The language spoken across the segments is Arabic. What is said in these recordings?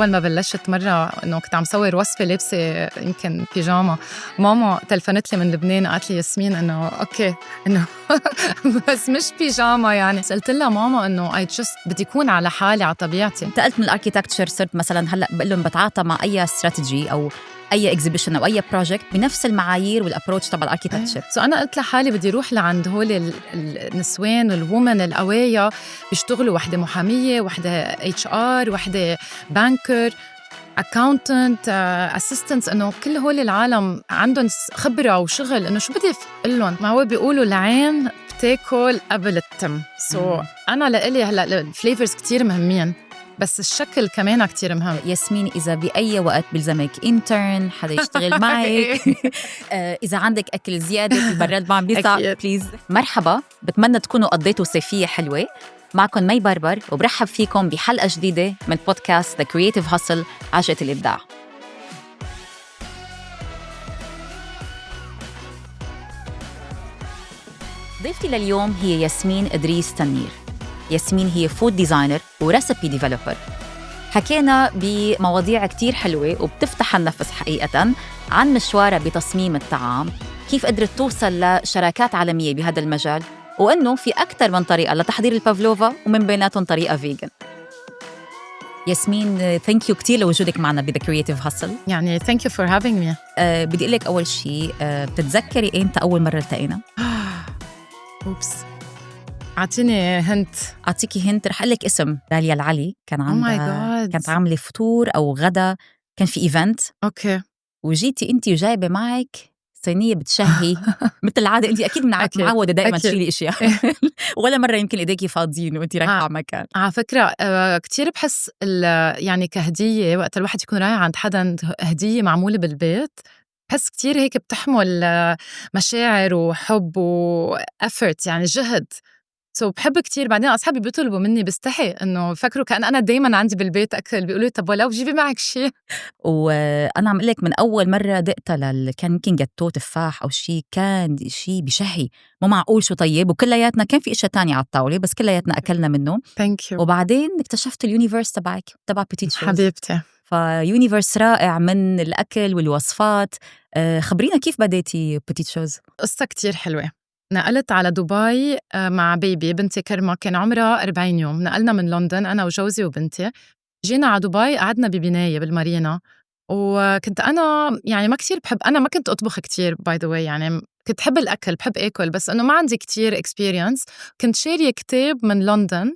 أول ما بلشت مرة إنه كنت عم صور وصفة لابسة يمكن بيجاما، ماما تلفنت لي من لبنان قالت لي ياسمين إنه أوكي إنه بس مش بيجاما يعني. قلت لها ماما إنه I just بدي أكون على حالي على طبيعتي. انتقلت من الاركيتكتشر، صرت مثلا هلا بقول لهم بتعاطى مع اي استراتيجي او اي اكزيبيشن او اي بروجكت بنفس المعايير والابروتش تبع الاركيتكتشر. سو أنا قلت لحالي بدي أروح لعند هول النسوان والومن القوية بيشتغلوا، وحدة محامية، وحدة HR، وحدة بانكر، accountant، assistants، إنه كل هول العالم عندهم خبرة وشغل، إنه شو بدي أقول ما هو بيقولوا العين بتاكل قبل التم. أنا لإلي هلأ الفليفرز كتير مهمين، بس الشكل كمان كتير مهم. ياسمين إذا بأي وقت بلزمك انترن حدا يشتغل معك إذا عندك أكل زيادة في البراد ما عم بيطلع بليز مرحبا. بتمنى تكونوا قضيتوا صيفية حلوة. معكم مي بربر وبرحب فيكم بحلقة جديدة من بودكاست The Creative Hustle عجلة الإبداع. ضيفتي لليوم هي ياسمين إدريس تنير. ياسمين هي فود ديزاينر وريسبي ديفلوبر. حكينا بمواضيع كتير حلوة وبتفتح النفس حقيقة عن مشوارها بتصميم الطعام، كيف قدرت توصل لشراكات عالمية بهذا المجال، وإنه في أكثر من طريقة لتحضير البافلوفا ومن بيناتهم طريقة فيجن. ياسمين ثانك يو كتير لوجودك معنا ب The Creative Hustle. يعني thank you for having me. بدي أقول لك أول شيء، بتتذكري إمتى أول مرة التقينا؟ أوبس، أعطيني هنت. أعطيكي هنت، رح أقول لك اسم داليا العلي. كان عندها كانت عاملة فطور أو غدا، كان في إيفنت. أوكي. وجيتي أنت وجايبة معك صينية بتشهي مثل العادة. أنت أكيد معودة دائما تشيلي أشياء ولا مرة يمكن إيديكي فاضيين وأنت رايحة على مكان. على فكرة كتير بحس يعني كهدية وقت الواحد يكون رايح عند حدا هدية معمولة بالبيت، بحس كتير هيك بتحمل مشاعر وحب وأفرت، يعني جهد. بحب كتير. بعدين أصحابي بيطلبوا مني بستحي إنه فكروا كأن أنا دايما عندي بالبيت أكل، بيقولوا طب ولو جيبي معك شيء. وأنا عم لك من أول مرة دقتها كان يمكن جاتو تفاح أو شيء، كان شيء بشهي مو معقول شو طيب. وكلياتنا كان في إشياء تانية على الطاولة بس كلياتنا أكلنا منه. وبعدين اكتشفت اليونيفرس تبعك تبع بيتيت شوز حبيبتي. فيونيفرس رائع من الأكل والوصفات. خبرينا كيف بديتي بيتيت شوز؟ قصة كتير حلوة. نقلت على دبي مع بيبي بنتي كرمة، كان عمرها 40 يوم. نقلنا من لندن أنا وجوزي وبنتي، جينا على دبي، قعدنا ببناية بالمارينا. وكنت أنا يعني ما كتير بحب، أنا ما كنت أطبخ كتير باي ذا واي، يعني كنت بحب الأكل، بحب أكل، بس إنه ما عندي كتير experience. كنت شارية كتاب من لندن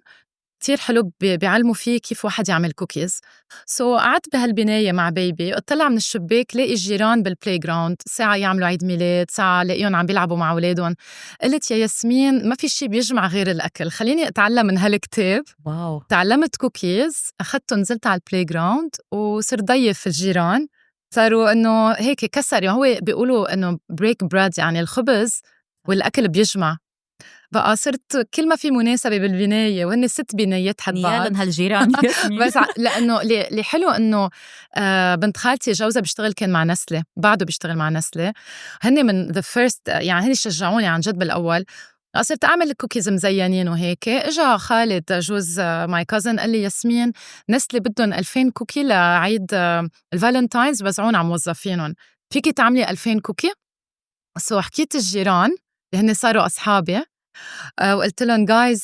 كتير حلو بيعلموا فيه كيف واحد يعمل كوكيز. قعدت بهالبناية مع بيبي، اطلع من الشباك لاقي الجيران بالبلاي جراوند، ساعة يعملوا عيد ميلاد، ساعة لاقيهم عم بيلعبوا مع أولادهم. قلت يا ياسمين ما في شي بيجمع غير الأكل، خليني أتعلم من هالكتاب. واو. تعلمت كوكيز، أخدته نزلت على البلاي جراوند وصرت ضيف الجيران. صاروا إنه هيك كسر، يعني هو بيقولوا إنه بريك براد، يعني الخبز والأكل بيجمع. بقى صرت كل ما في مناسبة بالبناية، وهن 6 بنايات حد بعض. نيالن هالجيران بس لأنه اللي حلو إنه بنت خالتي جوزها بيشتغل كان مع نسلة، بعده بيشتغل مع نسلة، هن من the first، يعني هن شجعوني عن جد بالأول. صرت أعمل الكوكيز مزينين وهيك. إجا خالد جوز ماي كازن قال لي ياسمين نسلة بدهم 2000 كوكي لعيد الفالنتاينز بوزعون على موظفينهم، فيكي تعملي 2000 كوكي؟ حكيت الجيران اللي هن صاروا أصحابي، وقلت لهم guys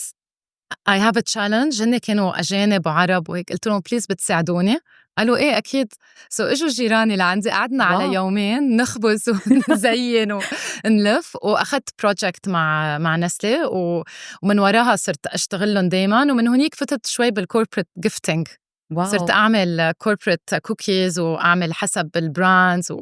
I have a challenge. هن كانوا أجانب وعرب وهيك، قلت لهم بليز بتساعدوني؟ قالوا إيه أكيد. إجوا جيراني لعندي، قعدنا على يومين نخبز ونزين ونلف، وأخذت بروجكت مع نسلة، ومن وراها صرت أشتغل لهم دايما. ومن هونيك فتت شوي بالكوربريت جيفتينج، صرت أعمل كوربريت كوكيز وأعمل حسب البراندز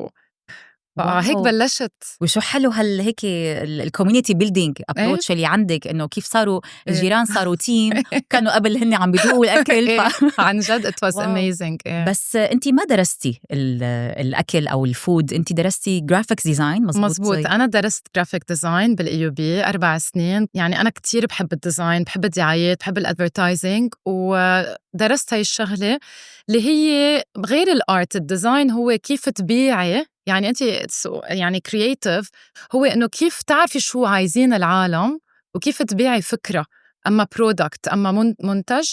هيك بلشت. وشو حلو هيك الكوميونيتي بيلدينج ابروتش اللي عندك، انه كيف صاروا الجيران صاروا تيم كانوا قبل هن عم بيدوقوا الاكل عن جد it was amazing. بس انت ما درستي الاكل او الفود، انت درستي جرافيكس ديزاين. مزبوط. انا درست جرافيك ديزاين بالاي بي 4 سنين. يعني انا كتير بحب الديزاين، بحب الدعايات، بحب الادفرتايزنج، ودرست هاي الشغله اللي هي غير الارت. الديزاين هو كيف تبيعي، يعني أنت يعني كرياتيف، هو إنه كيف تعرفي شو عايزين العالم وكيف تبيعي فكرة، أما برودكت أما منتج،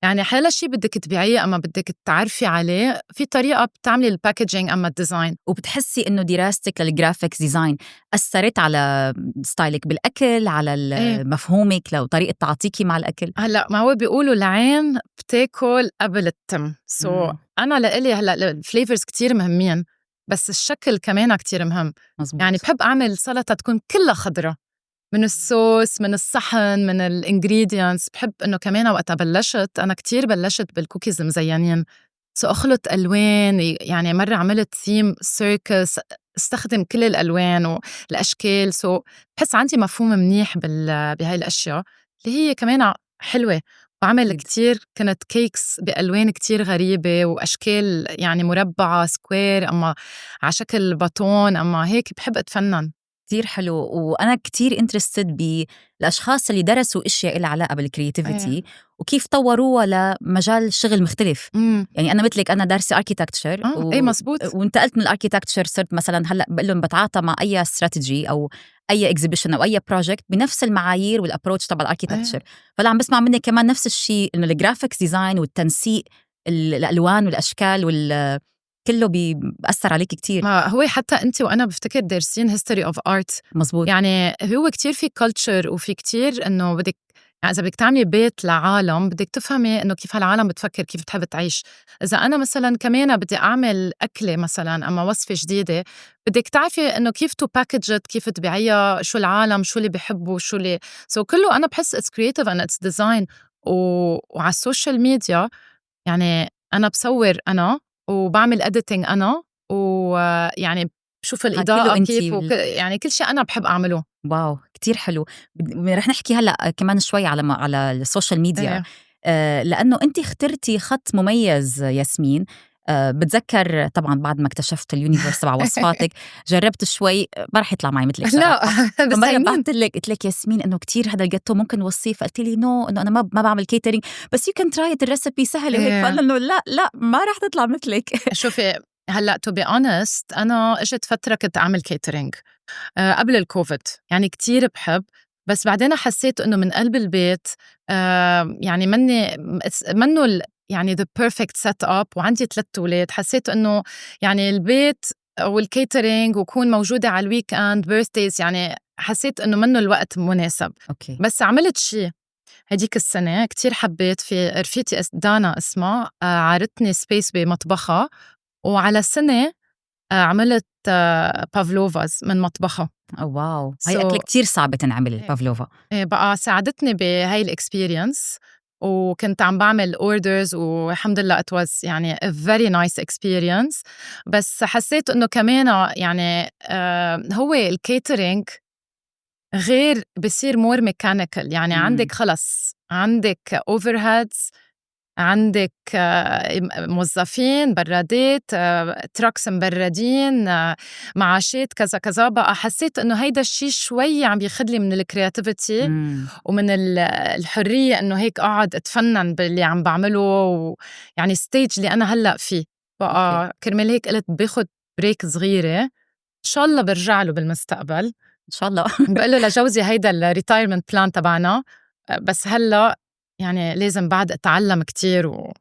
يعني حيلا شي بدك تبيعيه أما بدك تعرفي عليه في طريقة بتعملي الباكجينج أما الديزاين. وبتحسي إنه دراستك للجرافيكس ديزاين أثرت على ستايلك بالأكل، على إيه مفهومك لو طريقة تعاطيكي مع الأكل؟ هلا ما هو بيقولوا العين بتاكل قبل التم. مم. أنا لإلي هلا الفليفرز كتير مهمين بس الشكل كمان كتير مهم. مزبوط. يعني بحب أعمل سلطة تكون كلها خضرة، من الصوص من الصحن من الانجريدينتس. بحب إنه كمان وقتها بلشت أنا كتير بلشت بالكوكيز المزينين، أخلط ألوان. يعني مرة عملت ثيم سيركس استخدم كل الألوان والأشكال. بحس عندي مفهوم منيح بهاي الأشياء اللي هي كمان حلوة. بعمل أكيد. كتير كانت كيكس بألوان كتير غريبة وأشكال، يعني مربعة سكوير أما على شكل باتون أما هيك. بحب أتفنن كتير حلو، وأنا كتير انترستد بالأشخاص اللي درسوا إشياء إلها علاقة إيه. بالكرياتيفيتي وكيف طوروها لمجال شغل مختلف. يعني أنا مثلك أنا دارسة أركيتكتشر إيه مزبوط. وانتقلت من الأركيتكتشر صرت مثلا هلأ بقول لهم بتعاطى مع أي استراتيجي أو أي اكزيبيشن أو أي بروجكت بنفس المعايير والأبروتش تبع الأركيتكتشر. إيه. فلا عم بسمع منك كمان نفس الشيء، إنه الجرافيكس ديزاين والتنسيق الألوان والأشكال كله بيأثر عليك كتير. ما هو حتى أنت وأنا بفتكر دارسين history of art. مزبوط. يعني هو كتير في culture وفي كتير إنه بدك، يعني إذا بدك تعملي بيت لعالم بدك تفهمي إنه كيف هالعالم بتفكر كيف بتحب تعيش. إذا أنا مثلا كمان بدي أعمل أكلة مثلا أما وصفة جديدة بدك تعرفي إنه كيف تو باكجت، كيف تبيعيها، شو العالم شو اللي بيحبوا شو اللي كله. أنا بحس it's creative and it's design. وعلى السوشيال ميديا يعني أنا بصور أنا وبعمل editing أنا، ويعني بشوف كله الإضاءة انت كيف يعني كل شيء أنا بحب أعمله. واو كتير حلو. رح نحكي هلا كمان شوي على السوشيال ميديا. لانه انت اخترتي خط مميز ياسمين. بتذكر طبعا بعد ما اكتشفت اليونيفرس تبع وصفاتك جربت شوي، ما رح يطلع معي مثلك لا صراحه. بس فمره هينين بعثت لك قلت لك ياسمين انه كتير هذا الجاتو ممكن وصيه، فقلت لي نو انه انا ما بعمل كيترينج، بس يو كان تراي الريسبي سهله وهيك. فقال انه لا ما رح تطلع مثلك. شوفي هلا تو بي اونست أنا إجت فترة كنت أعمل كيترينج قبل الكوفيد، يعني كتير بحب. بس بعدين حسيت إنه من قلب البيت يعني منه يعني the perfect set up. وعندي 3 أولاد، حسيت إنه يعني البيت والكيترينج وكون موجودة على الويك اند بيرثديز، يعني حسيت إنه منه الوقت مناسب. اوكي. بس عملت شيء هديك السنة كتير حبيت. في رفيقتي دانا اسمها عارتني سبيس بمطبخها، وعلى سنة عملت بافلوفاز من مطبخها. واو هاي أكلة كتير صعبة تنعمل البافلوفا. بقى ساعدتني بهاي الاكسبيرينس، وكنت عم بعمل اوردرز والحمد لله it was يعني a very nice experience. بس حسيت انه كمان يعني هو الكيترينج غير بصير مور ميكانيكال. يعني عندك خلص عندك overheads، عندك موظفين برادات تراكس مبردين معاشات كذا كذا. بقى حسيت انه هيدا الشيء شوي عم بياخدلي من الكرياتيفيتي ومن الحرية انه هيك اقعد اتفنن باللي عم بعمله. يعني ستيج اللي انا هلأ فيه بقى كرمال هيك قلت باخد بريك صغيرة، ان شاء الله برجع له بالمستقبل ان شاء الله. بقول له لجوزي هيدا الريتايرمنت بلان تبعنا، بس هلا يعني لازم بعد اتعلم كتير ويكون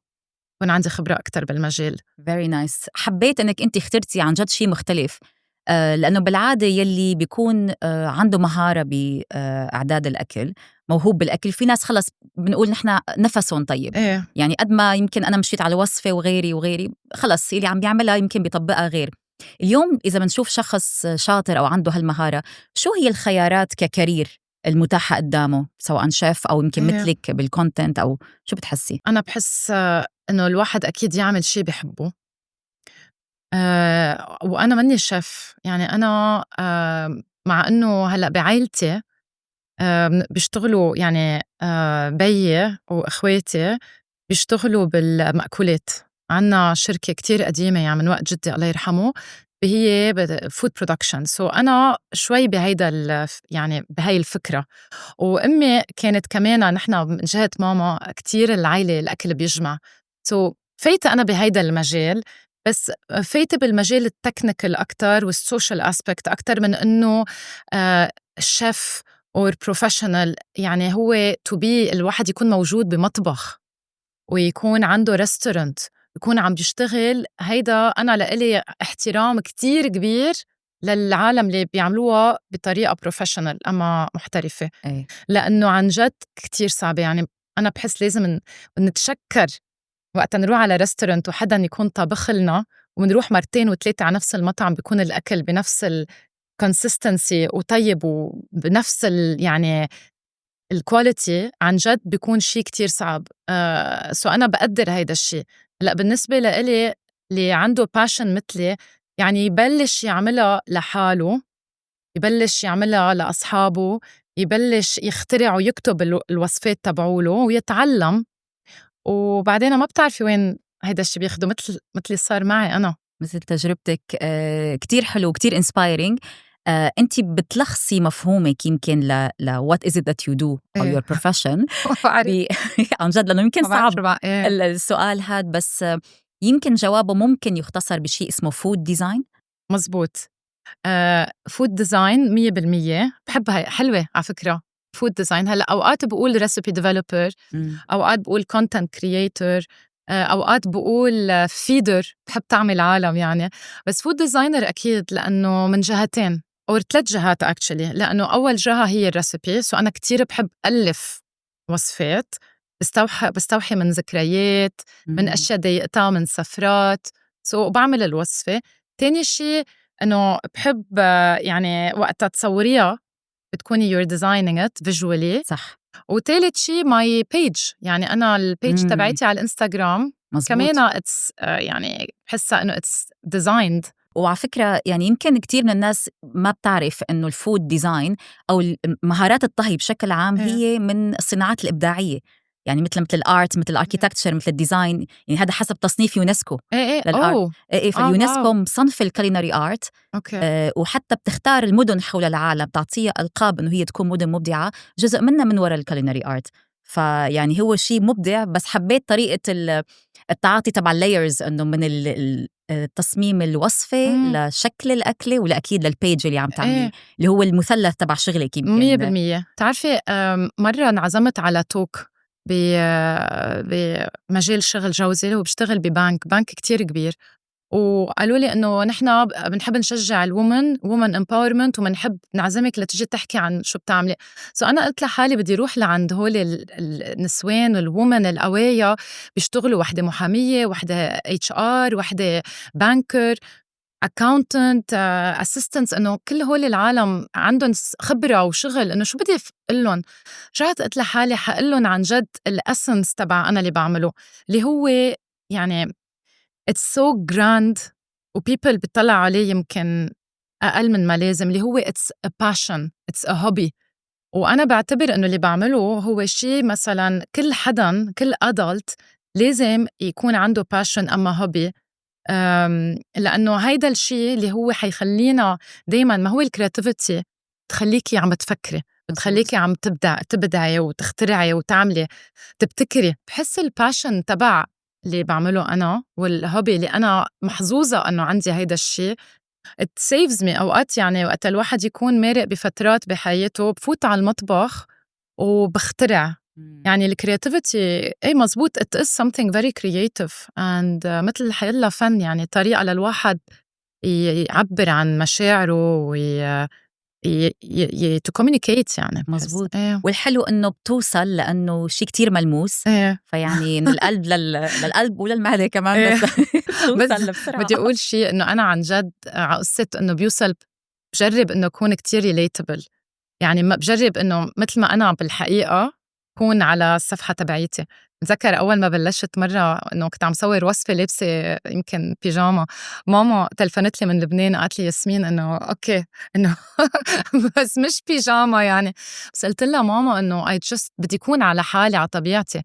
عندي خبرة أكتر بالمجال. very nice. حبيت انك انت اخترتي عن جد شيء مختلف، لانه بالعاده يلي بيكون عنده مهاره باعداد الاكل، موهوب بالاكل، في ناس خلص بنقول نحن نفسهم طيب. يعني قد ما يمكن انا مشيت على وصفه وغيري خلص اللي عم بيعملها يمكن بيطبقها غير. اليوم اذا بنشوف شخص شاطر او عنده هالمهاره، شو هي الخيارات ككارير المتاحه قدامه، سواء شيف او يمكن مثلك بالكونتنت، او شو بتحسي؟ انا بحس انه الواحد اكيد يعمل شيء بحبه. وانا مني شيف، يعني انا مع انه هلا بعائلتي بيشتغلوا، يعني بيي واخواتي بيشتغلوا بالمأكولات. عنا شركة كتير قديمة يعني من وقت جدي الله يرحمه، هي فود برودكشن. أنا شوي بهيدا يعني بهاي الفكرة. وأمي كانت كمان، نحن من جهة ماما كتير العائلة الأكل بيجمع. فايتة أنا بهيدا المجال، بس فايتة بالمجال التكنيكال أكتر والسوشيال أسبكت أكتر من إنه شيف أو بروفيشنال. يعني هو الواحد يكون موجود بمطبخ ويكون عنده ريستورانت، يكون عم بيشتغل. هيدا أنا لإلي احترام كتير كبير للعالم اللي بيعملوها بطريقة بروفيشنال أما محترفة، إيه. لأنه عن جد كتير صعبة. يعني أنا بحس لازم نتشكر وقت نروح على ريستورانت وحدا يكون طابخ لنا، ونروح مرتين وثلاثة على نفس المطعم بيكون الأكل بنفس الكونسيستنسي وطيب وبنفس يعني الكواليتي. عن جد بيكون شيء كتير صعب. سو أنا بقدر هيدا الشيء. هلأ بالنسبة لإلي اللي عنده باشن مثلي، يعني يبلش يعملها لحاله، يبلش يعملها لأصحابه، يبلش يخترع ويكتب الوصفات تبعوله ويتعلم. وبعدين ما بتعرفي وين هيدا الشيء بياخده، مثل صار معي أنا. مثل تجربتك كتير حلو كتير inspiring. أنتِ بتلخصي مفهومِك يمكن what is it that you do أو إيه. your profession بعرف عن جد لأنه يمكن صعب إيه. السؤال هاد، بس يمكن جوابه ممكن يختصر بشيء اسمه food design. مزبوط. فود ديزاين 100%. بحبها، حلوة على فكرة فود ديزاين. هلأ أوقات بقول ريسيبي ديفلوبر، أوقات بقول كونتنت كرييتور، أوقات بقول فيدر، بحب تعمل عالم يعني. بس فود ديزاينر أكيد، لأنه من جهتين أو 3 جهات actually. لأنه أول جهة هي الريسيبي، سو أنا كتير بحب ألف وصفات، بستوحي من ذكريات، من أشياء ضايقتها، من سفرات، سو بعمل الوصفة. تاني شي إنه بحب يعني وقتها تصوريها بتكوني you're designing it visually. صح. وتالت شي my page، يعني أنا البيج تبعيتي على الإنستغرام كمان it's يعني بحسها إنه it's designed. وعلى فكرة يعني يمكن كتير من الناس ما بتعرف إنه الفود ديزاين أو مهارات الطهي بشكل عام هي من الصناعات الإبداعية، يعني مثل الارت، مثل الاركيتكتشر، مثل الديزاين. يعني هذا حسب تصنيف يونسكو للارت. فاليونسكو مصنف الكالينري ارت. وحتى بتختار المدن حول العالم تعطيها ألقاب إنه هي تكون مدن مبدعة، جزء منها من وراء الكالينري ارت. فيعني هو شيء مبدع، بس حبيت طريقة التعاطي تبع اللايرز، إنه من تصميم الوصفة لشكل الأكلة ولأكيد للبيج اللي عم تعمليه اللي هو المثلث تبع شغلك. يمكن 100%. تعرفي مرة انعزمت على توك بمجال شغل جوزي، هو بيشتغل ببنك كتير كبير، وقالوا لي إنه نحن بنحب نشجع women empowerment ومنحب نعزمك لتجي تحكي عن شو بتعملي. أنا قلت لحالي بدي روح لعند هول النسوان الwomen القوايا بيشتغلوا، وحدة محامية، وحدة HR، وحدة بانكر، accountant، assistants، إنه كل هول العالم عندهم خبرة وشغل، إنه شو بدي أقلن. رجعت قلت لحالي حقلن عن جد الأسنس تبع أنا اللي بعمله، اللي هو يعني it's so grand و people بتطلع عليه يمكن أقل من ما لازم، اللي هو it's a passion، it's a hobby. وأنا بعتبر إنه اللي بعمله هو شيء مثلا كل حدا، كل adult لازم يكون عنده passion أما hobby. لأنه هيدا الشيء اللي هو حيخلينا دايما، ما هو الكرياتيفيتي تخليكي عم تفكري، بتخليكي عم تبدعي وتخترعي وتعملي تبتكري. بحس الباشن تبع اللي بعمله أنا والهوبي اللي أنا محظوظة أنه عندي هيدا الشيء it saves me. أوقات يعني وقت الواحد يكون مارق بفترات بحياته بفوت على المطبخ وبخترع. يعني الكرياتيفيتي مزبوط it is something very creative and مثل حيلا فن، يعني طريقة للواحد يعبر عن مشاعره to communicate يعني. مزبوط. والحلو إنه بتوصل لأنه شيء كتير ملموس. فيعني من القلب للقلب وللمعدة كمان. بس بدي أقول شيء إنه أنا عن جد قصة إنه بيوصل، بجرب إنه أكون كتير relatable. يعني ما بجرب إنه مثل ما أنا بالحقيقة كون على الصفحة تبعيتي. بتذكر أول ما بلشت مرة إنه كنت عم صور وصفة لابسة يمكن بيجاما، ماما تلفنت لي من لبنان قالت لي ياسمين إنه أوكي إنه بس مش بيجاما يعني. بس قلت لها ماما إنه I just بدي أكون على حالي على طبيعتي.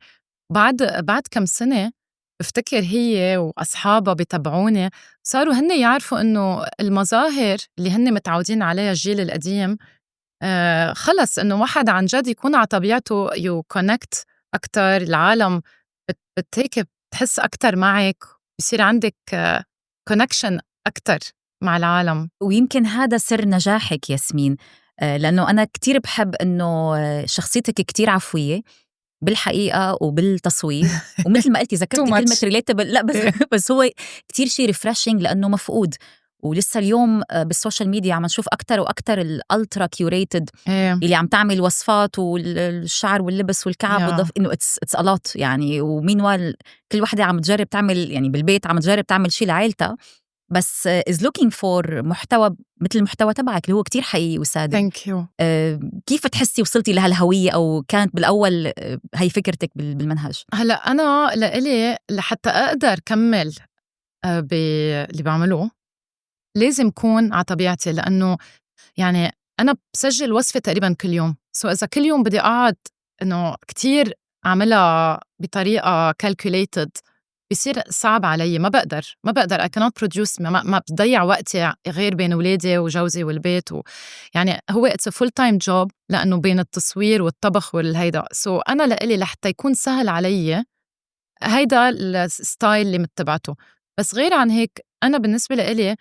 بعد كم سنة بفتكر هي وأصحابها بيتابعوني صاروا هن يعرفوا إنه المظاهر اللي هن متعودين عليها الجيل القديم خلص إنه واحد عن جد يكون على طبيعته you connect أكتر. العالم هيك بتحس أكتر معك، بيصير عندك connection أكتر مع العالم. ويمكن هذا سر نجاحك ياسمين، لأنه أنا كتير بحب إنه شخصيتك كتير عفوية، بالحقيقة وبالتصوير. ومثل ما قلتي ذكرتي كلمة relatable، لا بس هو كتير شيء refreshing لأنه مفقود. ولسه اليوم بالسوشيال ميديا عم نشوف أكتر وأكتر الالترا كيوريتد اللي عم تعمل وصفات والشعر واللبس والكعب والضف، إنه it's a lot يعني. ومين كل واحدة عم تجرب تعمل يعني بالبيت، عم تجرب تعمل شيء لعائلتها، بس is looking for محتوى مثل المحتوى تبعك اللي هو كتير حقيقي وصادق. Thank you. كيف تحسي وصلتي لهالهوية، أو كانت بالأول هاي فكرتك بالمنهج؟ هلأ أنا لإلي لحتى أقدر كمل باللي بعمله لازم كون على طبيعتي، لأنه يعني أنا بسجل وصفة تقريباً كل يوم. إذا كل يوم بدي أقعد إنه كتير أعملها بطريقة calculated بيصير صعب علي. ما بقدر I cannot produce. ما بضيع وقتي غير بين ولادي وجوزي والبيت يعني هو it's a full time job، لأنه بين التصوير والطبخ والهيدا. أنا لإلي لحتى يكون سهل علي هيدا الستايل اللي متبعته. بس غير عن هيك أنا بالنسبة لإلي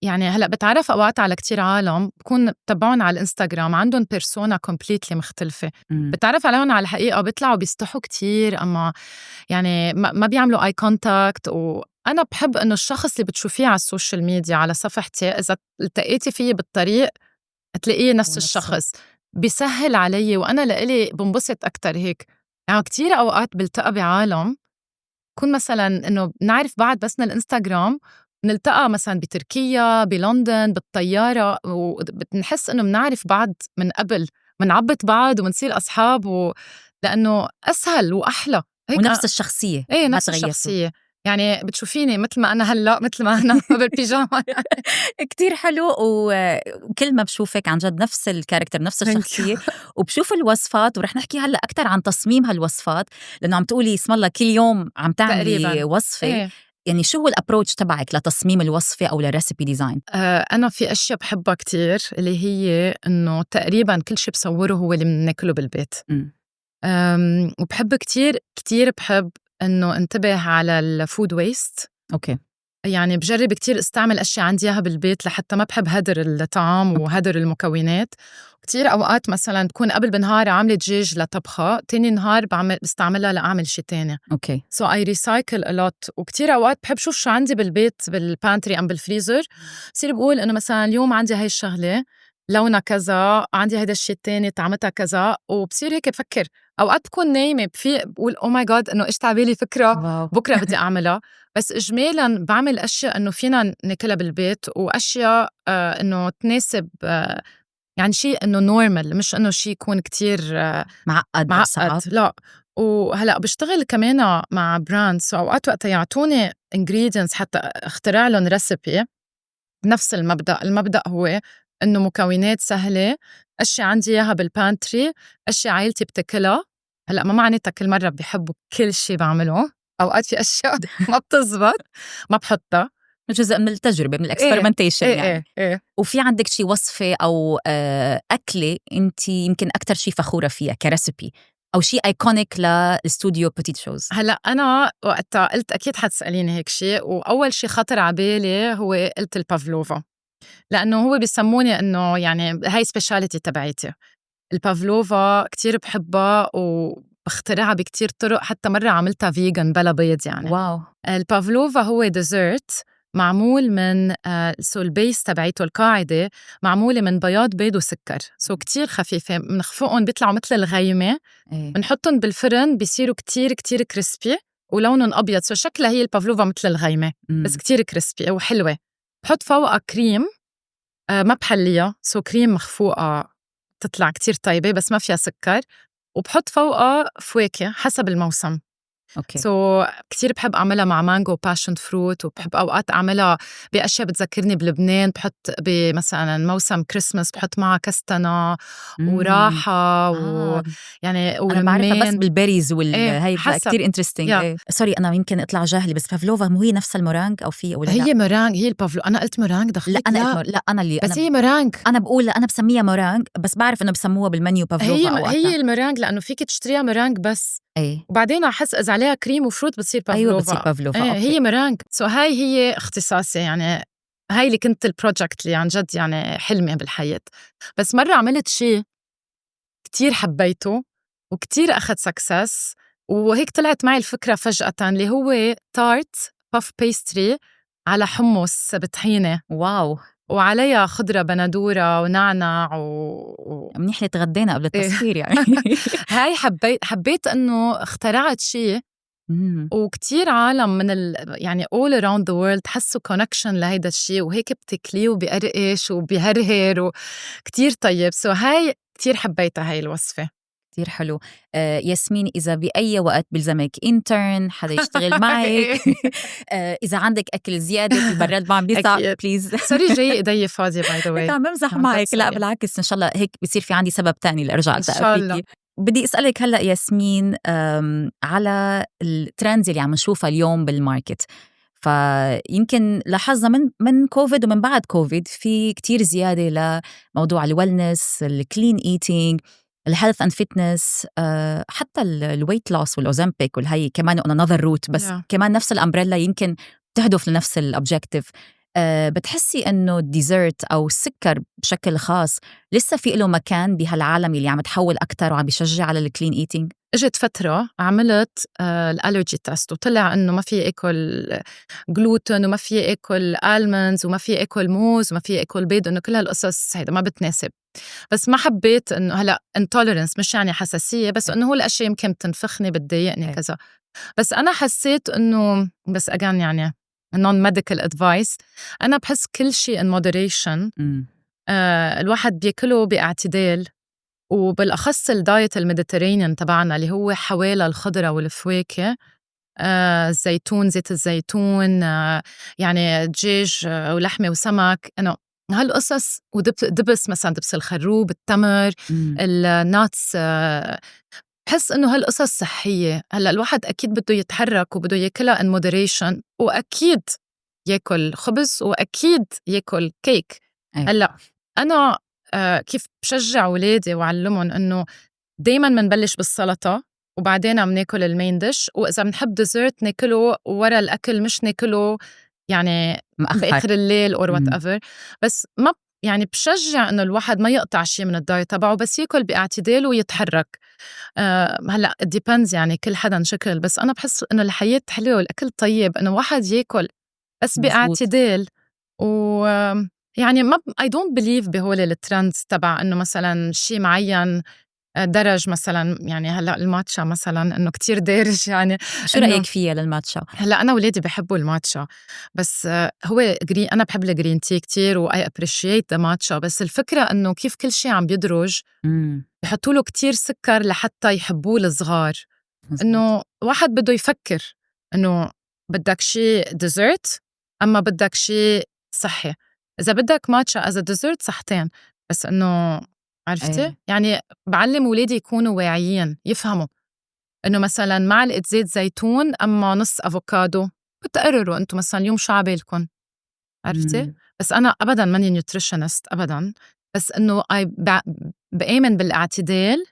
يعني هلأ بتعرف أوقات على كتير عالم بكون تبعون على الانستغرام عندهم بيرسونا كومبليتلي مختلفة. بتعرف عليهم على الحقيقة بيطلعوا بيستحوا كتير، أما يعني ما بيعملوا اي كونتاكت. وأنا بحب إنه الشخص اللي بتشوفيه على السوشيال ميديا على صفحتي إذا التقيتي فيه بالطريق تلاقيه نفس الشخص، بيسهل علي. وأنا لإلي بنبسط أكتر هيك. يعني كتير أوقات بلتقى بعالم كون مثلاً إنه نعرف بعض بس من الانستغرام، نلتقى مثلاً بتركيا بلندن بالطيارة، وبنحس إنه منعرف بعض من قبل، منعبط بعض ومنصير أصحاب لأنه أسهل وأحلى هيك. ونفس الشخصية. إيه نفس الشخصية. يعني بتشوفيني مثل ما أنا هلأ، مثل ما أنا بالبيجاما كتير حلو. وكل ما بشوفك عن جد نفس الكاركتر، نفس الشخصية. وبشوف الوصفات، ورح نحكي هلأ أكتر عن تصميم هالوصفات، لأنه عم تقولي اسم الله كل يوم عم تعملي وصفة. إيه. يعني شو هو الابروتش تبعك لتصميم الوصفة أو لريسيبي ديزاين؟ أنا في أشياء بحبها كتير اللي هي إنه تقريباً كل شيء بصوره هو اللي بناكله بالبيت. وبحب كتير بحب إنه انتبه على الفود ويست. أوكي. يعني بجرب كتير استعمل أشياء عندي إياها بالبيت لحتى ما بحب هدر الطعام وهدر المكونات. كتير أوقات مثلاً بكون قبل بنهار عاملة دجاج لطبخة، تاني نهار بستعملها لأعمل شي تاني. أوكي. I recycle a lot. وكتير أوقات بحب شوف شو عندي بالبيت بالبانتري أم بالفريزر، بصير بقول إنه مثلاً اليوم عندي هاي الشغلة لونها كذا، عندي هيدا الشي التاني طعمتها كذا، وبصير هيك بفكر. أوقات بكون نايمة بقول أو ماي جاد إنه إيش تعبالي فكرة بكرة بدي أعملها. بس إجمالاً بعمل أشياء إنه فينا ناكلها بالبيت، وأشياء إنه تناسب يعني شيء إنه نورمال، مش إنه شيء يكون كتير معقد. لا. وهلأ بشتغل كمان مع براندز، وأوقات وقت يعطوني ingredients حتى اخترع لهم ريسيبي. نفس المبدأ هو إنه مكونات سهلة، أشياء عندي إياها بالبانتري، أشياء عائلتي بتاكلها. هلأ ما معناتها كل مرة بيحبوا كل شيء بعمله، أوقات في أشياء ما بتزبط ما بحطها، جزء من التجربة، من الإكسبerimentation. يعني إيه. وفي عندك شي وصفة أو أكلة أنت يمكن أكتر شي فخورة فيها كريسيبي، أو شي ايكونيك للاستوديو بوتيت شوز؟ هلأ أنا وقتها قلت أكيد حتسأليني هيك شي، وأول شي خطر عبالي هو قلت البافلوفا، لأنه هو بيسموني إنه يعني هاي سبيشاليتي تبعيتي. البافلوفا كتير بحبها وبخترعها بكتير طرق، حتى مرة عملتها فيغن بلا بيض يعني. واو. البافلوفا هو ديزرت معمول من البيس تبعيته القاعدة معمولة من بياض بيض وسكر، كتير خفيفة. منخفقهم بيطلعوا مثل الغيمة، بنحطهم بالفرن بيصيروا كتير كتير كريسبي ولونهم أبيض. شكلها هي البافلوفا مثل الغيمة بس كتير كريسبي وحلوة. بحط فوقها كريم ما بحليها، كريم مخفوقة تطلع كتير طيبة بس ما فيها سكر. وبحط فوقها فواكه حسب الموسم. أوكي. كتير بحب أعملها مع مانجو باشن فروت، وبحب أوقات أعملها بأشياء بتذكرني بلبنان. بحط مثلا موسم كريسمس بحط معها كستنة وراحة يعني أنا بعرفها بس بالبيريز هاي كتير انترستينج. سوري أنا يمكن أطلع جاهلة، بس بافلوفا مو هي نفس المورانج أو في ولا هي مورانج؟ هي البافلو أنا قلت مورانج دخلت. لا أنا اللي بس هي مورانج. أنا بقول أنا بسميها مورانج، بس بعرف إنه بسموها بالمنيو بافلوفا. هي المورانج لأنه فيك تشتريها مورانج بس. وبعدين أحس إذا عليها كريم وفروت بتصير بافلوفا. أيوة بتصير بافلوفا. هي مورانج. هاي هي اختصاصي، يعني هاي اللي كنت البروجكت اللي عن جد يعني حلمي بالحياة. بس مرة عملت شيء كتير حبيته، وكتير أخد سكسس. وهيك طلعت معي الفكرة فجأة اللي هو تارت باف بيستري على حمص بطحينة واو، وعليها خضرة بندورة ونعنع منيح اللي تغدينا قبل التصوير يعني. هاي حبيت إنه اخترعت شيء وكتير عالم من يعني all around the world حسوا connection لهيدا الشيء، وهيك بتكليه وبيقرقش وبيهرهر وكتير طيب. هاي كتير حبيتها هاي الوصفة. كتير حلو. ياسمين، إذا بأي وقت بلزمك intern حدا يشتغل معك إذا عندك أكل زيادة في البراد ما عم بيسع بليز. سوري جاي إيدي فاضية باي ذا واي. عم بمزح معك، لا بالعكس، إن شاء الله هيك بصير في عندي سبب تاني لأرجع ألتقى فيكي. بدي أسألك هلأ ياسمين على الترندز اللي عم نشوفها اليوم بالماركت. فيمكن لاحظنا من كوفيد ومن بعد كوفيد في كتير زيادة لموضوع الويلنس، الكلين ايتينج، الهيلث اند فيتنس، حتى الويت لوس والأوزمبيك والهي كمان on another route، بس كمان نفس الأمبريلا يمكن تهدف لنفس الأوبجيكتيف. بتحسي إنه الديزرت أو السكر بشكل خاص لسه في له مكان بهالعالم اللي عم تحول أكتر وعم بيشجع على الكلين ايتينج؟ اجت فترة عملت الالرجي تيست وطلع انه ما في اكل جلوتين وما في اكل آلموندز وما في اكل موز وما في اكل بيض، انه كل هالقصص هيدا ما بتناسب. بس ما حبيت انه هلا انتوليرنس مش يعني حساسية، بس انه هو الاشياء يمكن تنفخني بتضايقني كذا. بس انا حسيت انه بس اجان يعني non medical advice، انا بحس كل شيء in moderation. الواحد بياكله باعتدال، وبالأخص الدايت الميديترينيان تبعنا اللي هو حوالي الخضرة والفواكه، الزيتون، زيت الزيتون، يعني دجاج ولحمة وسمك، إنه هالقصص، ودبس مثلا دبس الخروب، التمر، الناتس، بحس إنه هالقصص صحية. هلأ الواحد أكيد بده يتحرك وبده ياكلها in moderation، وأكيد ياكل خبز وأكيد ياكل كيك. هلأ أنا كيف بشجع ولادي وعلمهم إنه دايماً منبلش بالسلطة وبعدين عم ناكل المين ديش، وإذا بنحب ديزرت ناكله ورا الأكل، مش ناكله يعني بآخر الليل or whatever. بس ما يعني بشجع إنه الواحد ما يقطع شيء من الدايت تبعه، بس ياكل باعتدال ويتحرك. هلأ it depends، يعني كل حدا شكل، بس أنا بحس إنه الحياة حلوة والأكل طيب، إنه واحد ياكل بس باعتدال. و يعني ما I don't believe بهول الترندز تبع إنه مثلاً شيء معين درج مثلاً. يعني هلأ الماتشا مثلاً إنه كتير دارج، يعني شو رأيك فيها للماتشا؟ هلأ أنا ولادي بيحبوا الماتشا، بس هو أنا بحب الجرين تي كتير و I appreciate the matcha. بس الفكرة إنه كيف كل شيء عم بيدرج بيحطوا له كتير سكر لحتى يحبوه الصغار. إنه واحد بده يفكر إنه بدك شيء ديزرت أما بدك شيء صحي. إذا بدك ماتشا as a dessert صحتين، بس إنه عرفتي يعني بعلم ولادي يكونوا واعيين، يفهموا إنه مثلاً معلقة زيت زيتون أما نص أفوكادو، بتقرروا أنتم مثلاً اليوم شو عبالكم، عرفتي؟ بس أنا أبداً ماني نيوتريشنست أبداً، بس إنه بآمن بالاعتدال،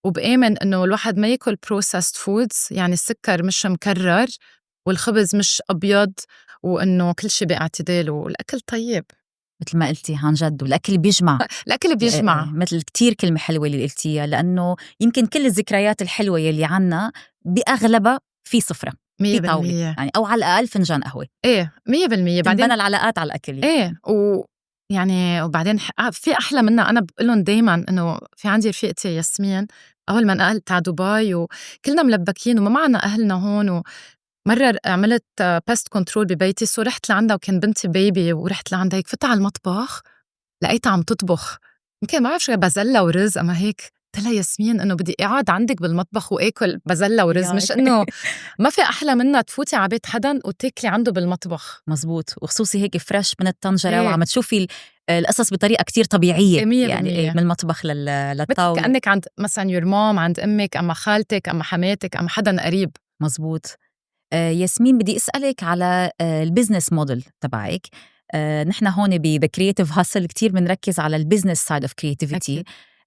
وبآمن إنه الواحد ما ياكل processed foods، يعني السكر مش مكرر والخبز مش أبيض، وإنه كل شيء باعتدال والأكل طيب. مثل ما قلتي عن جد، والأكل بيجمع. الأكل بيجمع، مثل كتير كلمة حلوة اللي قلتيها، لأنه يمكن كل الذكريات الحلوة يلي عنا بأغلبها في سفرة، في طاولة يعني، أو على الأقل فنجان قهوة. 100%. بعدين العلاقات على الأكل يعني. يعني وبعدين في أحلى منها. أنا بقولن دايماً إنه في عندي رفيقتي ياسمين، أول ما نقلت على دبي وكلنا ملبكين وما معنا أهلنا هون، مرة عملت بيست كنترول ببيتي، رحت لعندها وكان بنتي بيبي، ورحت لعندها هيك فتح على المطبخ لقيتها عم تطبخ، يمكن ما بعرف شو بزلة ورز أما هيك. قلت لها ياسمين إنه بدي أقعد عندك بالمطبخ وآكل بزلة ورز، مش إنه ما في أحلى منها تفوتي على بيت حدا وتاكلي عنده بالمطبخ. مزبوط، وخصوصي هيك فريش من الطنجرة وعم تشوفي القصص بطريقة كتير طبيعية، يعني من المطبخ للطاولة، كأنك عند مثلا your mom، عند أمك أما خالتك أما حماتك أما حدا قريب. مزبوط. ياسمين، بدي أسألك على البيزنس موديل تبعك. نحن هون بذا كرياتيف هاسل كتير بنركز على البيزنس سايد اوف كرياتيفيتي.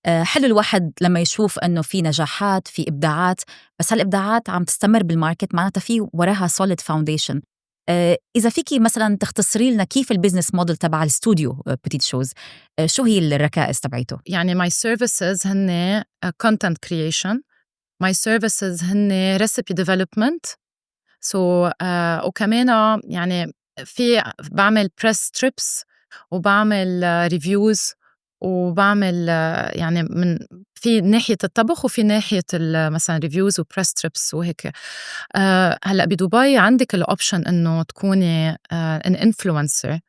حلو الواحد لما يشوف انه في نجاحات، في ابداعات، بس هالابداعات عم تستمر بالماركت، معناتها في وراها سوليد فاونديشن. اذا فيكي مثلا تختصري لنا كيف البيزنس موديل تبع الاستوديو بوتيت شوز، شو هي الركائز تبعيته؟ يعني my services هن content creation، my services هن recipe development. وكمان يعني بعمل press trips وبعمل reviews وبعمل يعني في ناحية الطبخ وفي ناحية مثلا reviews و press trips وهيك. هلأ بدبي عندك الأوبشن إنه تكوني an influencer.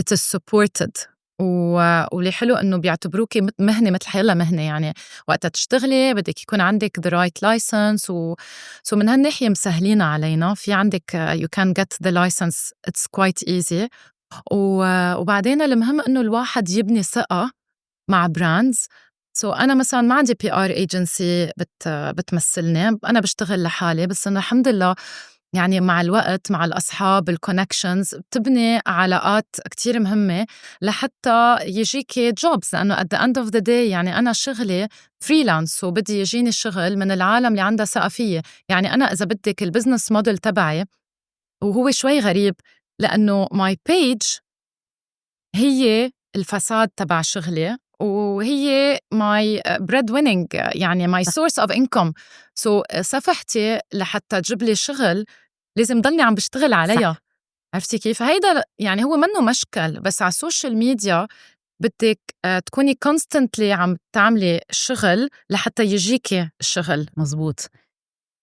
it is supported. واللي حلو إنه بيعتبروكي مهنة مثل حيلا مهنة، يعني وقتها تشتغلي بدك يكون عندك the right license من هالناحية مسهلين علينا. في عندك you can get the license, it's quite easy. وبعدين المهم إنه الواحد يبني ثقة مع براندز. أنا مثلا ما عندي PR agency بتمثلني، أنا بشتغل لحالي، بس أنا الحمد لله يعني مع الوقت مع الأصحاب الكونكشنز بتبني علاقات كتير مهمة لحتى يجيكي جوبز، لأنه at the end of the day يعني أنا شغلي فريلانس وبدي يجيني شغل من العالم اللي عندها ثقة فيي. يعني أنا إذا بدك البزنس موديل تبعي وهو شوي غريب، لأنه my page هي الفساد تبع شغلي وهي my breadwinning، يعني my source of income. صفحتي لحتى تجيب لي شغل لازم ضلني عم بشتغل عليها. صح. عرفتي كيف؟ هيدا يعني هو منه مشكل، بس على السوشيال ميديا بدك تكوني constantly عم تعملي شغل لحتى يجيكي الشغل. مزبوط.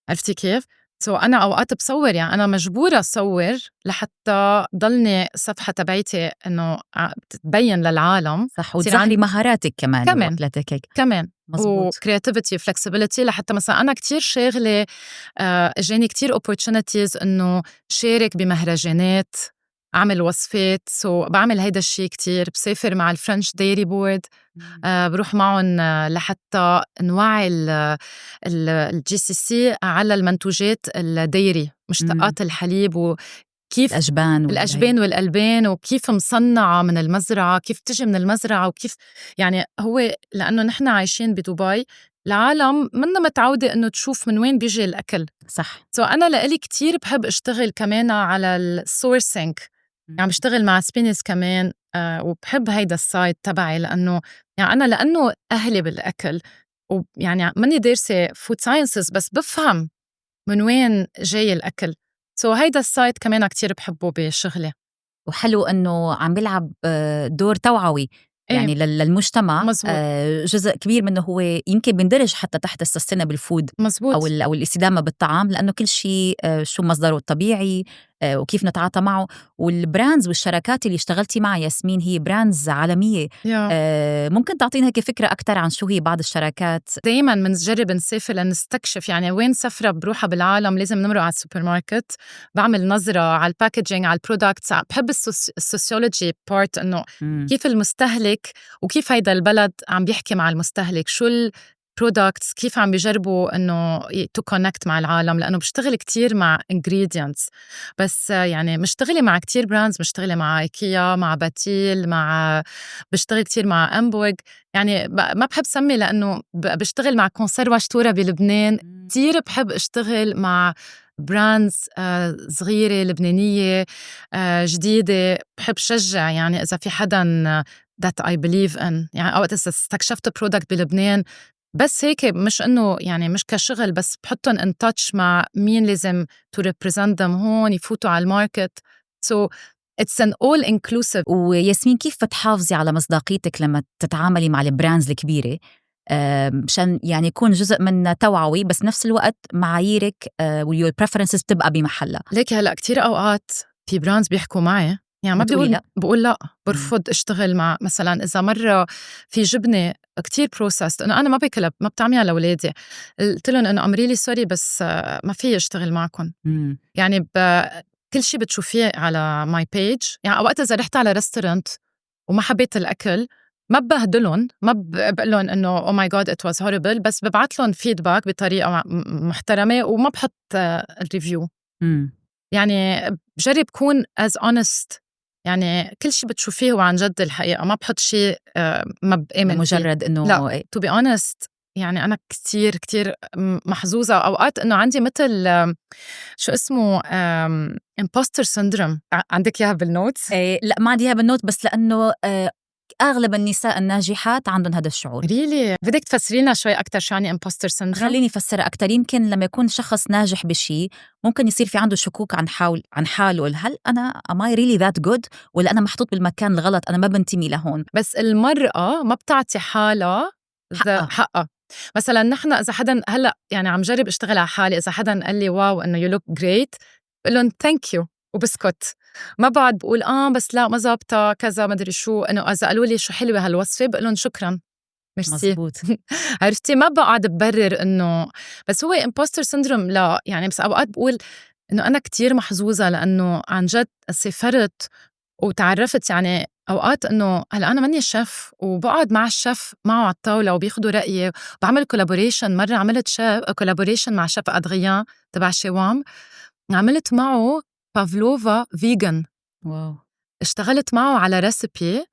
عرفتي كيف؟ أنا أوقات بصور، يعني أنا مجبورة أصور لحتى ضلني صفحة تبعيتي إنه تبين للعالم. صح، وتظهري مهاراتك كمان كمان مزبوط. creativity flexibility. لحتى مثلا أنا كتير شاغلة جاني كتير opportunities إنه شارك بمهرجانات، أعمل وصفات. بعمل هيدا الشي كتير، بسافر مع الفرنش دايري بورد، بروح معهم لحتى نوعي الGCC على المنتوجات الديري، مشتقات الحليب وكيف الأجبان والألبان وكيف مصنعة من المزرعة، كيف تجي من المزرعة، وكيف يعني هو لأنه نحن عايشين بدبي العالم منا متعودة إنه تشوف من وين بيجي الأكل. صح. أنا لإلي كتير بحب أشتغل كمان على السورسينج، يعني بشتغل مع سبينيز كمان. وبحب هيدا السايد تبعي لأنه يعني لأنه أهلي بالأكل، ويعني ماني دارسة فود ساينسز، بس بفهم من وين جاي الأكل. هيدا السايد كمان كتير بحبه بشغلي. وحلو إنه عم بيلعب دور توعوي يعني للمجتمع. مزبوط. جزء كبير منه هو يمكن بندرج حتى تحت السستينابل فود أو الاستدامة بالطعام، لأنه كل شيء شو مصدره الطبيعي وكيف نتعاطى معه. والبراندز والشركات اللي اشتغلتي معها ياسمين هي براندز عالمية. ممكن تعطينا هيك فكرة أكتر عن شو هي بعض الشركات؟ دايماً منجرب نسافر لنستكشف، يعني وين سفرة بروحها بالعالم لازم نمرق على السوبر ماركت، بعمل نظرة على الباكجينج على البرودكتس. بحب السوسيولوجي بارت، إنه كيف المستهلك وكيف هيدا البلد عم بيحكي مع المستهلك، شو البرودكتس كيف عم بيجربوا إنه تو كونكت مع العالم. لأنه بشتغل كتير مع ingredients، بس يعني مشتغلة مع كتير براندز، مشتغلة مع إيكيا، مع باتيل، بشتغل كتير مع أمبورغ. يعني ما بحب سمي لأنه بشتغل مع كونسيروا شتورة بلبنان. كتير بحب اشتغل مع براندز صغيرة لبنانية جديدة. بحب شجع، يعني إذا في حدا that I believe in، يعني أوقات إذا استكشفت برودكت بلبنان بس هيك، مش إنه يعني مش كشغل، بس بحطن in touch مع مين لازم to represent them هون يفوتوا على الماركت. it's an all inclusive. وياسمين، كيف بتحافظي على مصداقيتك لما تتعاملي مع البراندز الكبيرة مشان يعني يكون جزء من توعوي، بس نفس الوقت معاييرك واليور preferences بتبقى بمحلها؟ ليك هلأ كتير أوقات في براندز بيحكوا معي، يعني ما بقول لا، برفض اشتغل مع. مثلا إذا مرة في جبنة كتير بروسست إنه أنا ما باكلها، ما بتعملها لأولادي، قلت لهم إنه أمريلي سوري بس ما في اشتغل معكم. يعني كل شيء بتشوفيه على ماي بيج. يعني أوقات إذا رحت على ريستورانت وما حبيت الأكل، ما ببهدلهم، ما بقلن إنه oh my god it was horrible، بس ببعت لهم فيدباك بطريقة محترمة وما بحط الريفيو. يعني بجرب كون as honest، يعني كل شيء بتشوفيه هو عن جد الحقيقة، ما بحط شيء ما بآمن مجرد فيه. إنه لا to be honest. يعني أنا كتير محظوظة أوقات إنه عندي مثل شو اسمه imposter syndrome. عندك إياها بالنوتس؟ لا ما عندي إياها بالنوت، بس لأنه أغلب النساء الناجحات عندهم هذا الشعور. ريلي بدك تفسرينا شوي أكتر شو يعني imposter syndrome؟ خليني أفسرها أكتر. يمكن لما يكون شخص ناجح بشي ممكن يصير في عنده شكوك عن حاله، هل أنا am I really that good ولا أنا محطوط بالمكان الغلط، أنا ما بنتمي لهون. بس المرأة ما بتعطي حالها حقها. مثلا نحن إذا حدا هلأ يعني عم جرب أشتغل على حالي، إذا حدا قال لي واو إنه you look great بقول لهم thank you وبسكت. ما بعد بقول بس لا ما زابطة كذا ما أدري شو، إنه إذا قالوا لي شو حلوة هالوصفة بقول لهم شكرا ميرسي. مزبوط. عرفتي ما بقعد ببرر إنه بس هو imposter syndrome. لا يعني بس أوقات بقول إنه أنا كتير محظوظة لأنه عن جد سافرت وتعرفت يعني أوقات إنه هلأ أنا مني شيف وبقعد مع الشيف معه على الطاولة وبياخدوا رأيي وبعمل كولابوريشن. مرة عملت كولابوريشن مع شيف أدريان تبع شوام، عملت معه بافلوفا فيجن. واو. اشتغلت معه على ريسيبي شو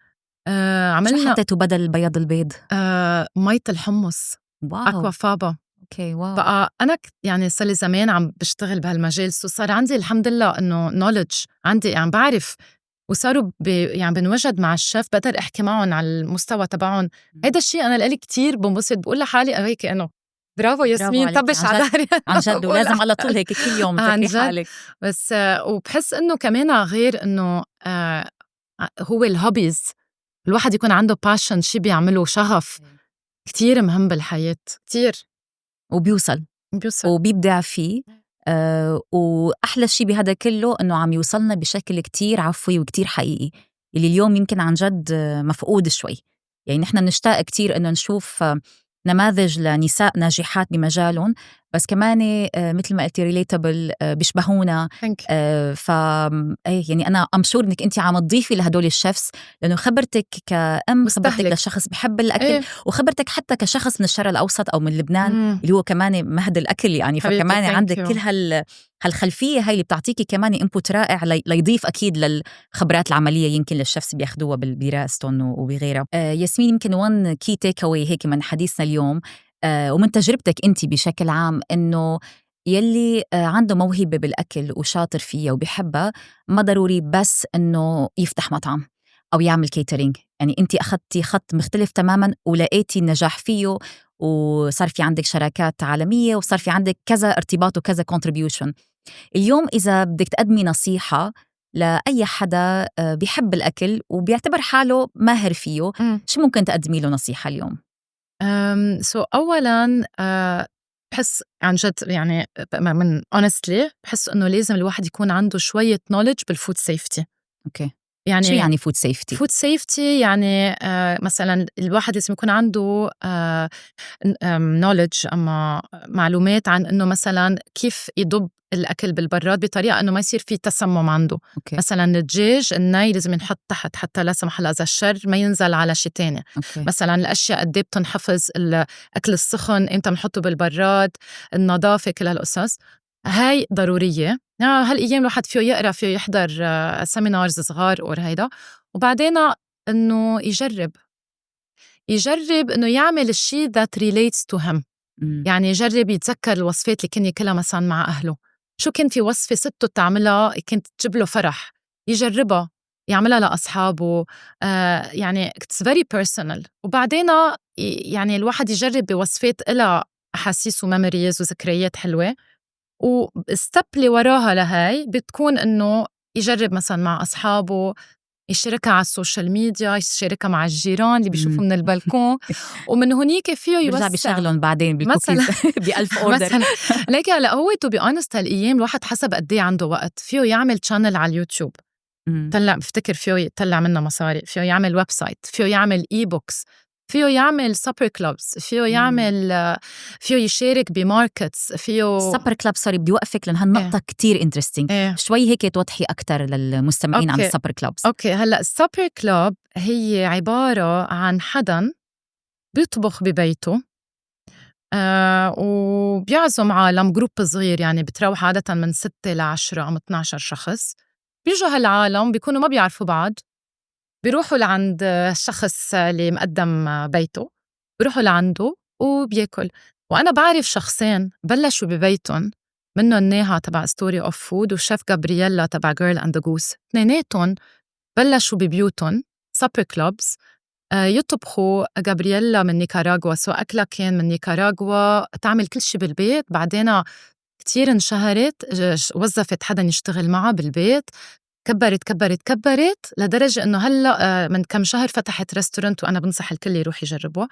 عملنا حطيته بدل بياض البيض؟ مية الحمص واو. أكوا فابا. اوكي واو. بقى أنا يعني صار لي زمان عم بشتغل بهالمجال، صار عندي الحمد لله إنه knowledge عندي، يعني بعرف وصاروا يعني بنوجد مع الشيف بقدر أحكي معهم على المستوى تبعهم. هيدا الشيء أنا لإلي كتير بنبسط، بقول لحالي هيك إنه برافو ياسمين طبش على داري. عن جد ولازم على طول هيك كل يوم تذكري حالك. بس وبحس إنه كمان غير إنه هو الهوبيز، الواحد يكون عنده passion شي بيعمله شغف كتير مهم بالحياة كتير، وبيوصل وبيبدع فيه. وأحلى شيء بهذا كله إنه عم يوصلنا بشكل كتير عفوي وكتير حقيقي، اللي اليوم يمكن عن جد مفقود شوي. يعني نحن نشتاق كتير إنه نشوف نماذج لنساء ناجحات بمجالهم، بس كمان مثل ما قلتي ريليتابل، بيشبهونا. يعني أنا أمشور إنك أنت عم تضيفي لهدول الشيفس، لأنه خبرتك كأم، خبرتك لشخص بحب الأكل، وخبرتك حتى كشخص من الشرق الأوسط أو من لبنان اللي هو كمان مهد الأكل يعني. فكمان عندك كل هالخلفية هاي اللي بتعطيكي كمان إنبوت رائع ليضيف أكيد للخبرات العملية يمكن للشخص بياخدوها بدراستهم وبغيرها. ياسمين، يمكن وان كي تيك أواي هيك من حديثنا اليوم ومن تجربتك أنت بشكل عام، إنه يلي عنده موهبة بالأكل وشاطر فيها وبيحبها ما ضروري بس إنه يفتح مطعم أو يعمل كيترينج. يعني أنت أخذتي خط مختلف تماماً ولقيتي النجاح فيه، وصار في عندك شراكات عالمية وصار في عندك كذا ارتباط وكذا contribution. اليوم إذا بدك تقدمي نصيحة لأي حدا بيحب الأكل وبيعتبر حاله ماهر فيه، شو ممكن تقدمي له نصيحة اليوم؟ أولاً بحس عن جد يعني من honestly بحس إنه لازم الواحد يكون عنده شوية knowledge بالفود سيفتي. أوكي. يعني شو يعني فود سيفتي؟ فود سيفتي يعني مثلا الواحد لازم يكون عنده knowledge أما معلومات عن إنه مثلا كيف يضب الأكل بالبراد بطريقة إنه ما يصير فيه تسمم عنده. أوكي. مثلا الدجاج الني لازم ينحط تحت حتى لا سمح الله إذا الشر ما ينزل على شي تاني. أوكي. مثلا الأشياء قد ايه بتنحفظ، الأكل السخن إمتى بنحطه بالبراد، النظافة، كل هالقصص هاي ضرورية. هالأيام الواحد فيه يقرأ، فيه يحضر سيمينارز صغار هيدا، وبعدين إنه يجرب إنه يعمل الشيء that relates to him. يعني يجرب يتذكر الوصفات اللي كان ياكلها مثلا مع أهله. شو كان في وصفة سته تعملها كانت تجيب له فرح، يجربها يعملها لأصحابه. يعني it's very personal. وبعدين يعني الواحد يجرب بوصفات إلها أحاسيس وميموريز وذكريات حلوة، وستيب اللي وراها لهاي بتكون إنه يجرب مثلا مع أصحابه، يشاركها على السوشيال ميديا، يشاركها مع الجيران اللي بيشوفوا من البلكون، ومن هنيك فيه يوسع بيشغلون بعدين بالكوكيز ب1000 اوردر. لكن هلا هو تو بي اونست هالايام الواحد حسب قد ايه عنده وقت فيه يعمل شانل على اليوتيوب. طلع بفتكر فيه يطلع منه مصاري، فيه يعمل ويب سايت، فيه يعمل اي بوكس، فيه يعمل سوبر كلوبز، فيه يعمل فيه يشارك بماركتس، فيه سوبر كلاب. سوري بدي وقفك لأن هالنقطة كتير انترستينج. شوي هيك توضحي أكتر للمستمعين عن السوبر كلوبز. أوكي. هلأ السوبر كلوب هي عبارة عن حدا بيطبخ ببيته وبيعزم عالم، جروب صغير يعني بتروح عادة من 6 ل10 أو 12 شخص. بيجوا هالعالم بيكونوا ما بيعرفوا بعض، بيروحوا لعند الشخص اللي مقدم بيته، بيروحوا لعنده وبياكل. وأنا بعرف شخصين بلشوا ببيتهم، منهم ناها تبع ستوري أوف فود والشيف غابرييلا تبع جيرل أند جوس، اثنيناتهم بلشوا ببيوتهم سوبر كلوبز يطبخوا غابرييلا من نيكاراغوا، سو أكلها كان من نيكاراغوا، تعمل كل شي بالبيت. بعدين كتير انشهرت، وظفت حدا يشتغل معها بالبيت، كبرت لدرجة إنه هلأ من كم شهر فتحت ريستورانت، وأنا بنصح الكل يروح يجربه.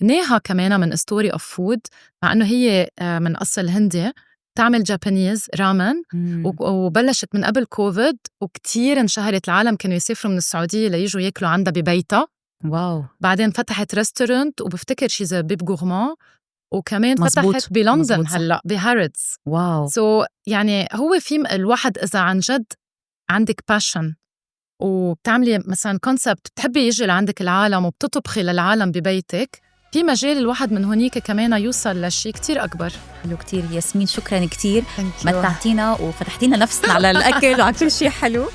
نيها كمان من ستوري أوف فود، مع إنه هي من أصل هندي، تعمل جابانيز رامن، وبلشت من قبل كوفيد، وكتير انشهرت. العالم كانوا يسافروا من السعودية ليجوا ياكلوا عندها ببيتها. واو. بعدين فتحت ريستورانت، وبفتكر شي زي بيب غورمان، وكمان مزبوط. فتحت بلندن هلأ بهارتز. واو. يعني هو في الواحد إذا عن جد عندك باشن وبتعملي مثلا كونسبت بتحبي يجي لعندك العالم وبتطبخي للعالم ببيتك، في مجال الواحد من هونيك كمان يوصل لشي كتير أكبر. حلو كتير ياسمين، شكرا كتير، متعتينا وفتحتينا نفسنا على الأكل وعلى كل شيء حلو.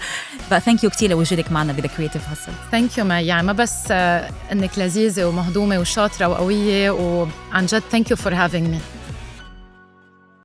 ثانك يو كتير لوجودك معنا بذا كرياتيف هاسل. ثانك يو يعني ما بس إنك لذيذة ومهضومة وشاطرة وقوية، وعن جد ثانك يو فور هافينج مي.